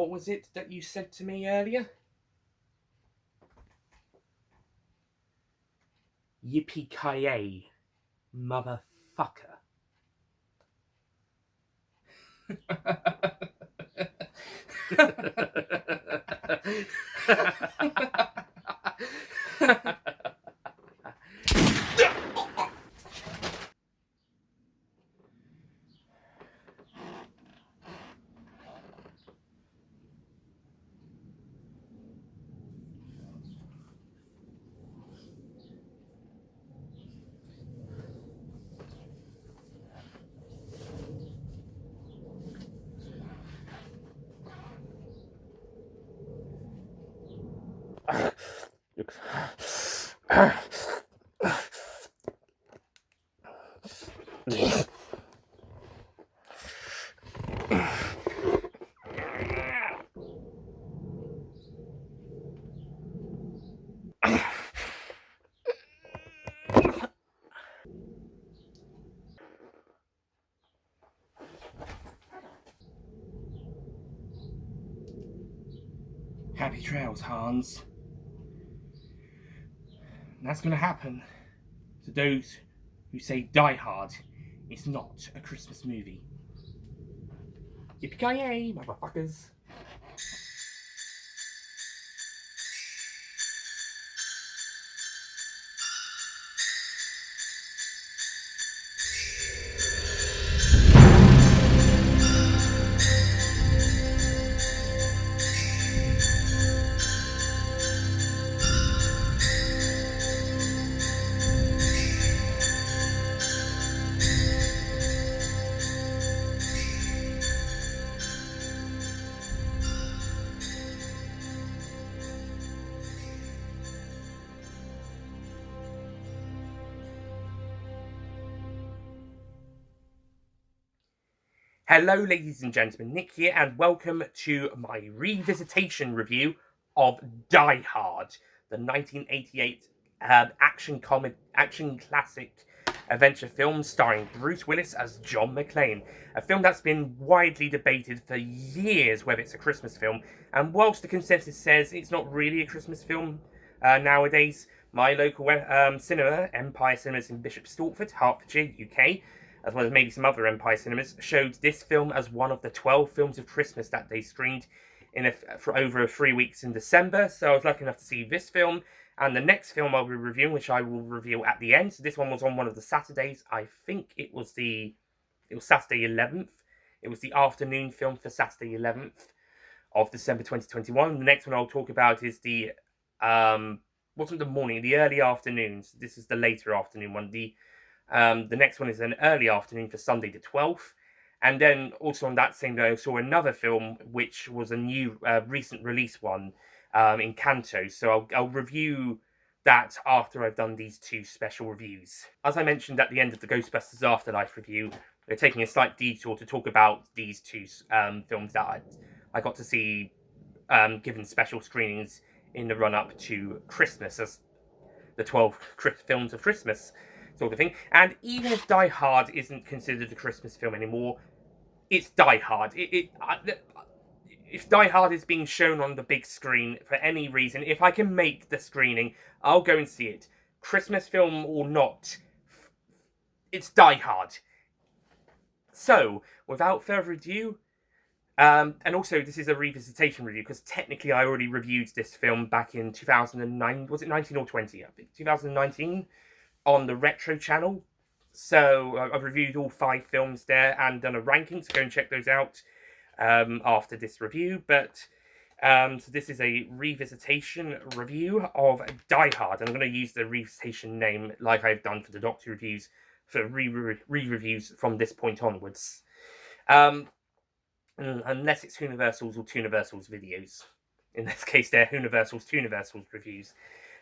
What was it that you said to me earlier? Yippee-ki-yay, motherfucker. Happy trails, Hans. And that's going to happen to those who say Die Hard is not a Christmas movie. Yippee-ki-yay, motherfuckers. Hello, ladies and gentlemen, Nick here, and welcome to my revisitation review of Die Hard, the 1988 action classic adventure film starring Bruce Willis as John Mclean. A film that's been widely debated for years whether it's a Christmas film, and whilst the consensus says it's not really a Christmas film nowadays, my local cinema, Empire Cinemas in Bishop Stortford, Hertfordshire, UK, as well as maybe some other Empire Cinemas, showed this film as one of the 12 films of Christmas that they screened for over 3 weeks in December. So I was lucky enough to see this film, and the next film I'll be reviewing, which I will reveal at the end. So this one was on one of the Saturdays. I think it was Saturday 11th. It was the afternoon film for Saturday 11th of December 2021. The next one I'll talk about is the wasn't the morning, the early afternoons. This is the later afternoon one. The next one is an early afternoon for Sunday the 12th. And then also on that same day, I saw another film, which was a new, recent release one in Canto. So I'll review that after I've done these two special reviews. As I mentioned at the end of the Ghostbusters Afterlife review, we're taking a slight detour to talk about these two films that I got to see given special screenings in the run-up to Christmas, as the 12 films of Christmas sort of thing. And even if Die Hard isn't considered a Christmas film anymore, it's Die Hard. If Die Hard is being shown on the big screen for any reason, if I can make the screening, I'll go and see it. Christmas film or not, it's Die Hard. So, without further ado, and also this is a revisitation review, because technically I already reviewed this film back in 2009, was it 19 or 20? I think 2019. On the Retro channel. So I've reviewed all 5 films there and done a ranking, so go and check those out after this review. But so this is a revisitation review of Die Hard, and I'm going to use the revisitation name like I've done for the Doctor reviews for re-reviews from this point onwards, unless it's Universal's or Tooniversal's videos. In this case, they're Tooniversal's reviews.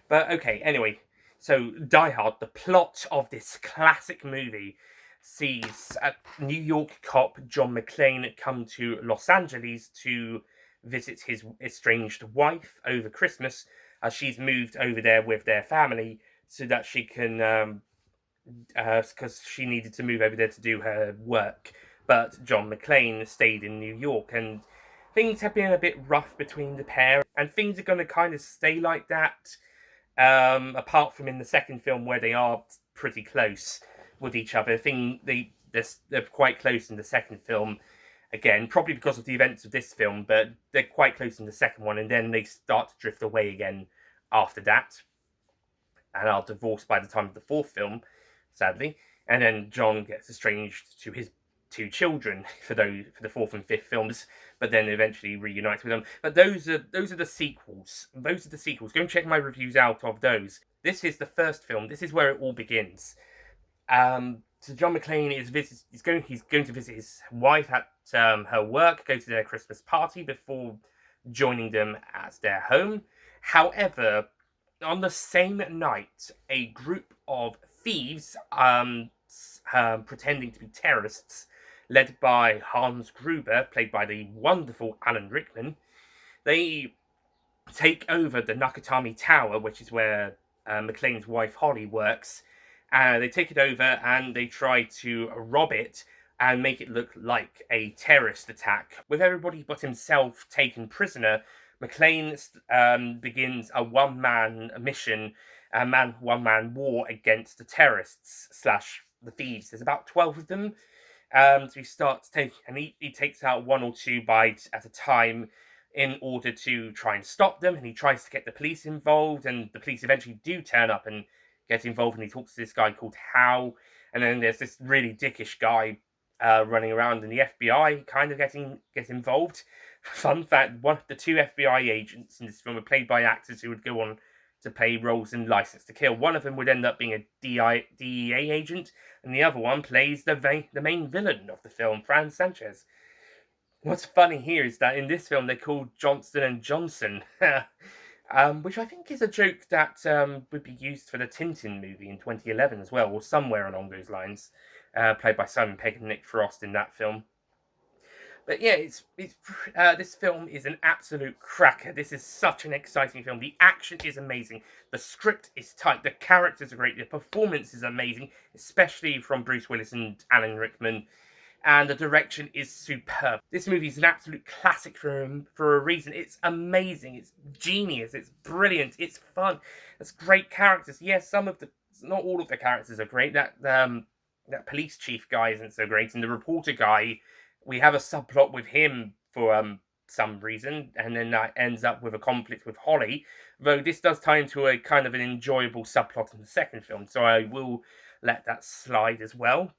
But okay, anyway. So, Die Hard, the plot of this classic movie, sees a New York cop, John Mclean, come to Los Angeles to visit his estranged wife over Christmas, as she's moved over there with their family so that she can, because she needed to move over there to do her work. But John Mclean stayed in New York, and things have been a bit rough between the pair, and things are going to kind of stay like that, apart from in the second film where they are pretty close with each other. They're quite close in the second film, again, probably because of the events of this film, but they're quite close in the second one, and then they start to drift away again after that, and are divorced by the time of the fourth film, sadly. And then John gets estranged to his two children for the fourth and fifth films, but then eventually reunites with them. But those are the sequels. Those are the sequels. Go and check my reviews out of those. This is the first film. This is where it all begins. So John Mclean he's going to visit his wife at her work, go to their Christmas party before joining them at their home. However, on the same night, a group of thieves, pretending to be terrorists, led by Hans Gruber, played by the wonderful Alan Rickman, they take over the Nakatomi Tower, which is where McLean's wife Holly works. They take it over and they try to rob it and make it look like a terrorist attack. With everybody but himself taken prisoner, McLean begins a one-man mission, one-man war against the terrorists / the thieves. There's about 12 of them. So he starts he takes out one or two bites at a time in order to try and stop them, and he tries to get the police involved, and the police eventually do turn up and get involved, and he talks to this guy called Howe, and then there's this really dickish guy running around, and the FBI kind of get involved. Fun fact, the two FBI agents in this film are played by actors who would go on to play roles in License to Kill. One of them would end up being a DEA agent, and the other one plays the main villain of the film, Fran Sanchez. What's funny here is that in this film they're called Johnston and Johnson, which I think is a joke that would be used for the Tintin movie in 2011 as well, or somewhere along those lines, played by Simon Pegg and Nick Frost in that film. But yeah, this film is an absolute cracker. This is such an exciting film. The action is amazing. The script is tight. The characters are great. The performance is amazing, especially from Bruce Willis and Alan Rickman. And the direction is superb. This movie is an absolute classic for a reason. It's amazing. It's genius. It's brilliant. It's fun. It's great characters. Yes, not all of the characters are great. That police chief guy isn't so great, and the reporter guy, we have a subplot with him for some reason, and then that ends up with a conflict with Holly, though this does tie into a kind of an enjoyable subplot in the second film, so I will let that slide as well.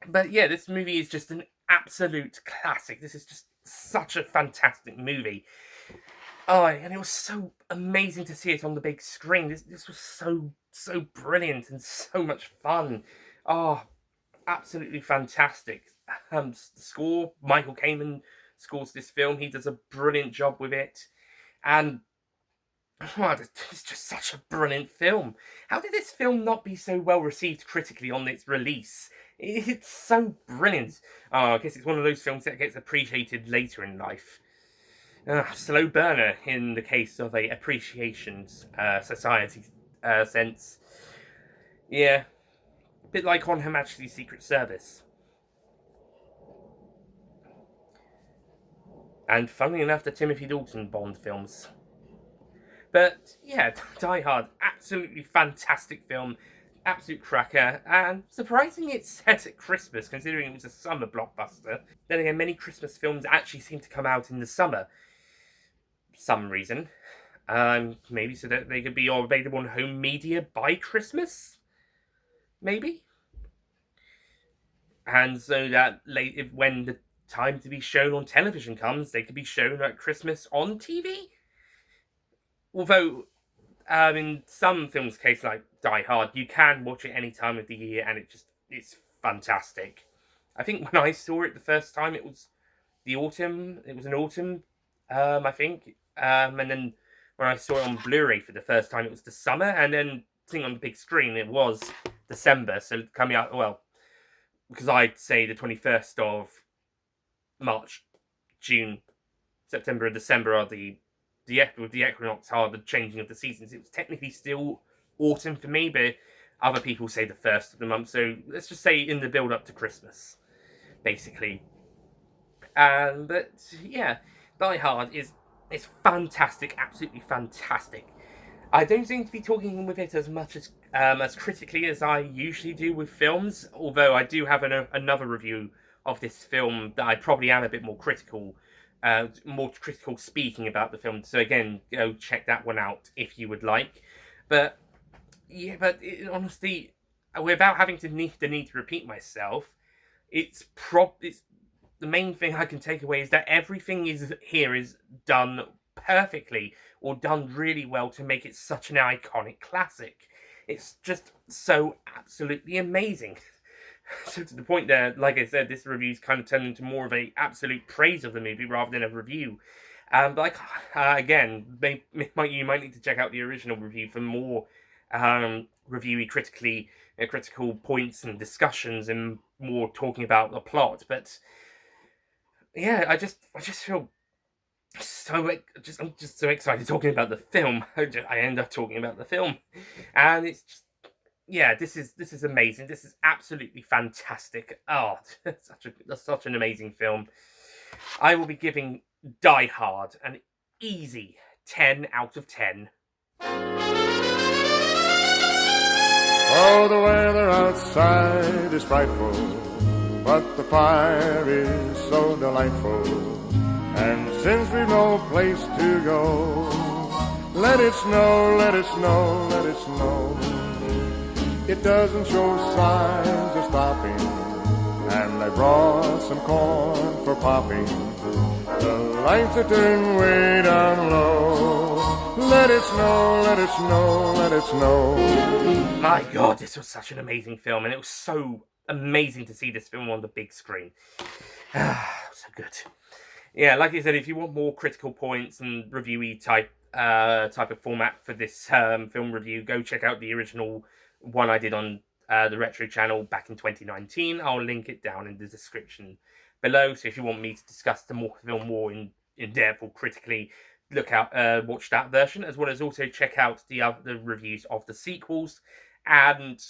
But yeah, this movie is just an absolute classic. This is just such a fantastic movie. Oh, and it was so amazing to see it on the big screen. This was so brilliant and so much fun. Oh, absolutely fantastic. Score, Michael Kamen scores this film. He does a brilliant job with it. And it's just such a brilliant film. How did this film not be so well received critically on its release? It's so brilliant. I guess it's one of those films that gets appreciated later in life. Slow burner in the case of a appreciations society sense. Yeah. A bit like on Her Majesty's Secret Service. And funnily enough, the Timothy Dalton Bond films. But yeah, Die Hard, absolutely fantastic film, absolute cracker, and surprising it's set at Christmas, considering it was a summer blockbuster. Then again, many Christmas films actually seem to come out in the summer, some reason. Maybe so that they could be all available on home media by Christmas? Maybe? And so that when the time to be shown on television comes, they could be shown at Christmas on TV? Although, in some films' case, like Die Hard, you can watch it any time of the year, and it's fantastic. I think when I saw it the first time, it was the autumn. It was an autumn, I think. And then when I saw it on Blu-ray for the first time, it was the summer. And then seeing on the big screen, it was December. So coming out, well, because I'd say the 21st of March, June, September, and December are with the equinox are the changing of the seasons. It was technically still autumn for me, but other people say the first of the month. So let's just say in the build up to Christmas, basically. But yeah, Die Hard is fantastic, absolutely fantastic. I don't seem to be talking with it as much as critically as I usually do with films. Although I do have another review of this film that I probably am a bit more critical speaking about the film. So again, go check that one out if you would like. But yeah, honestly, without having the need to repeat myself, it's the main thing I can take away is that everything is done perfectly or done really well to make it such an iconic classic. It's just so absolutely amazing. So to the point there, like I said, this review's kind of turned into more of a absolute praise of the movie rather than a review. But again, you might need to check out the original review for more reviewy, critical points and discussions and more talking about the plot. But yeah, I just feel I'm just so excited talking about the film. I end up talking about the film, and it's just, yeah, this is amazing. This is absolutely fantastic. Oh, such an amazing film. I will be giving Die Hard an easy 10 out of 10. Oh, the weather outside is frightful, but the fire is so delightful. And since we've no place to go, let it snow, let it snow, let it snow. It doesn't show signs of stopping, and I brought some corn for popping. The lights are turned way down low. Let it snow, let it snow, let it snow. My God, this was such an amazing film, and it was so amazing to see this film on the big screen. So good. Yeah, like I said, if you want more critical points and reviewy type of format for this film review, go check out the original one I did on the Retro channel back in 2019. I'll link it down in the description below. So if you want me to discuss the film more in depth or critically, watch that version, as well as also check out the other reviews of the sequels and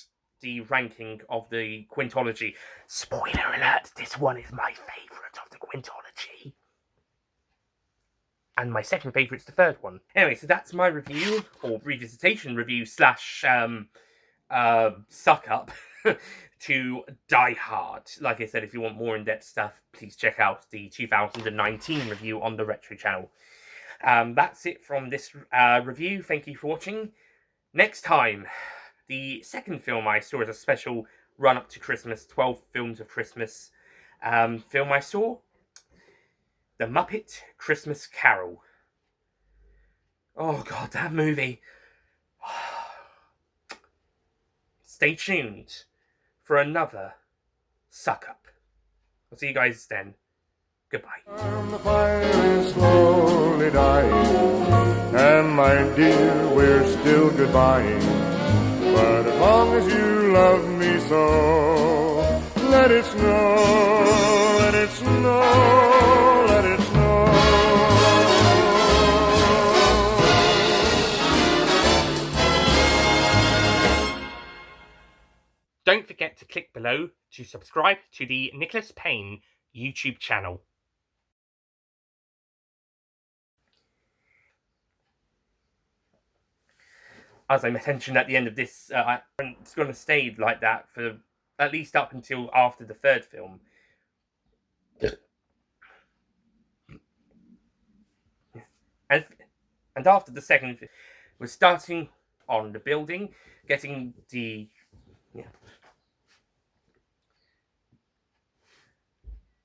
the ranking of the quintology. Spoiler alert, this one is my favourite of the quintology. And my second favourite's the third one. Anyway, so that's my review, or revisitation review / suck up to Die Hard. Like I said, if you want more in-depth stuff, please check out the 2019 review on the Retro channel. That's it from this review. Thank you for watching. Next time, the second film I saw as a special run-up to Christmas, 12 Films of Christmas film I saw, The Muppet Christmas Carol. Oh God, that movie. Stay tuned for another suck-up. I'll see you guys then. Goodbye. The fire is slowly dying, and my dear, we're still goodbying. But as long as you love me so, let it snow, let it snow, let it snow. Don't forget to click below to subscribe to the Nicholas Payne YouTube channel. As I mentioned at the end of this, it's going to stay like that for at least up until after the third film. And after the second, we're starting on the building, getting the... Yeah.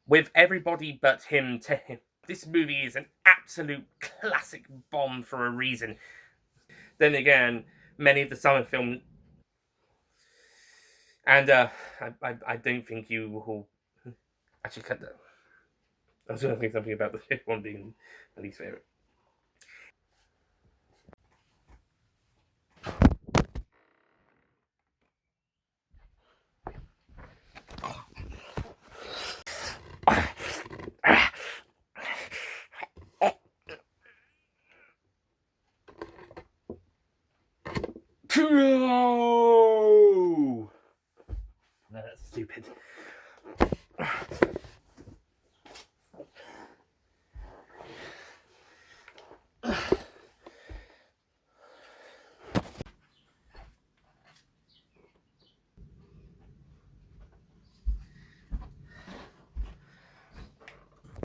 With everybody but him to him. This movie is an absolute classic bomb for a reason. Then again, many of the summer films, and I don't think you will actually cut that. I was going to think something about the fifth one being my least favorite. No, that's stupid.